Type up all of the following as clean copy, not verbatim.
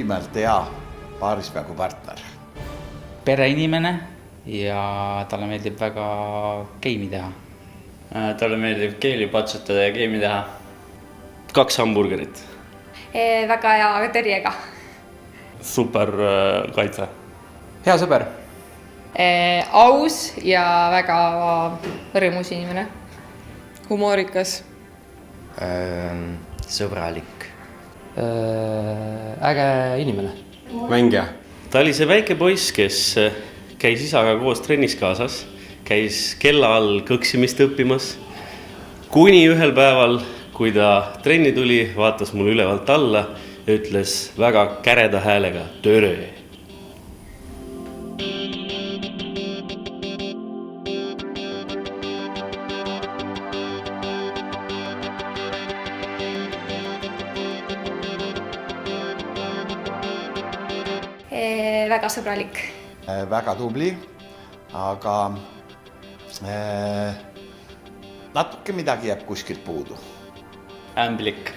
nimelt hea paarismängu partner. Pereinimene ja talle meeldib väga geimi teha. Talle meeldib keeli patsutada ja geimi teha. 2 hamburgerit. Väga hea tõrjega. Super kaitse. Hea sõber. Aus ja väga rõõmus inimene. Humoorikas. Sõbralik. Äge inimene. Mängija. Ta oli see väike poiss, kes käis isaga koos trennis kaasas, käis kella all kõksimist õppimas. Kuni ühel päeval, kui ta trenni tuli, vaatas mul ülevalt alla ja ütles väga käreda häälega töö. Väga sõbralik. Väga tubli, aga natuke midagi jääb kuskilt puudu. Ämblik.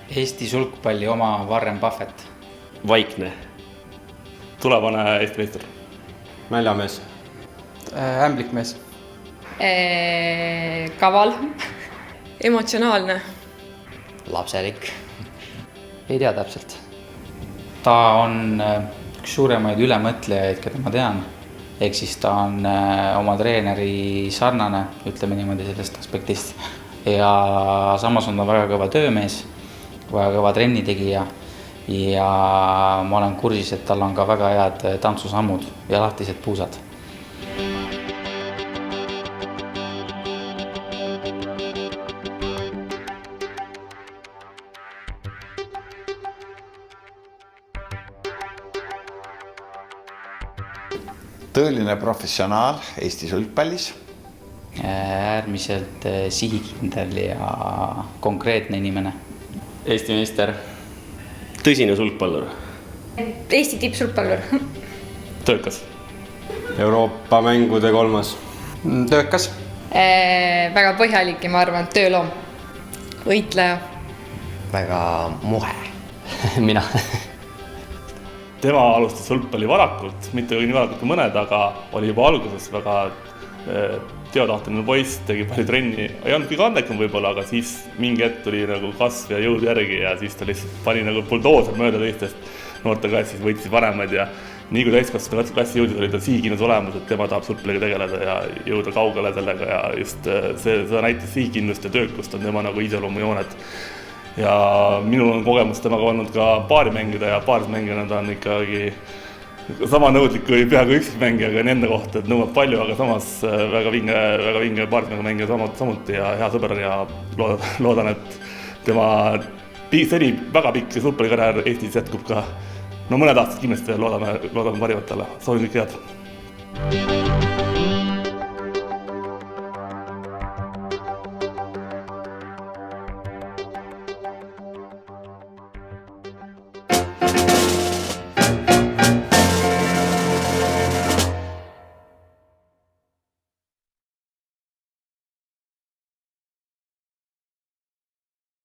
Eesti sulgpalli oma Warren Buffett. Vaikne. Tulevane Eesti meister. Naljamees. Ämblik mees. Kaval. Emotsionaalne. Lapselik. Ei tea täpselt. Ta on üks suuremaid ülemõtlejaid, keda ma tean. Ehk siis ta on oma treeneri sarnane, ütleme niimoodi sellest aspektist. Ja samas on ta väga kõva töömees, väga kõva trennitegija. Ja ma olen kursis, et tal on ka väga head tantsusammud ja lahtised puusad. Tõeline professionaal Eesti sulgpallis. Äärmiselt sihikindel ja konkreetne inimene. Eesti meister. Tõsine sulgpallur. Eesti tippsulgpallur. Töökas. Euroopa mängude 3. Töökas. Väga põhjalik ja ma arvan, tööloom. Võitleja. Väga muhe. Mina. Tema alustas sulgpalli varakult, mitte nii varakult kui mõned, aga oli juba alguses väga teotahteline poiss, tegi palju trenni. Ei olnud kõige andekam võib-olla, aga siis mingi hetk tuli nagu kasv ja jõud järgi ja siis ta lihtsalt pani nagu buldooser mööda teistest noorte klassis, võitis vanemaid ja nii kui täiskasvanud klassi jõudis, oli ta sihikindlus olemas, et tema tahab sulgpalliga tegeleda ja jõuda kaugele sellega ja just seda näitas sihikindlust ja töökust on tema nagu iseloomujooned. Ja minul on kogemus temaga olnud ka paari mängida ja paaris mängida ta on ikkagi sama nõudlik kui peaaegu üksikmängijaga enda kohta, et nõuab palju, aga samas väga vinge paarismängu mängija samuti ja hea sõber ja loodan, et tema seni väga pikk sulgpallikarjäär Eestis jätkub ka mõned aastad kindlasti ja loodame parimat talle. Soovin kõik head.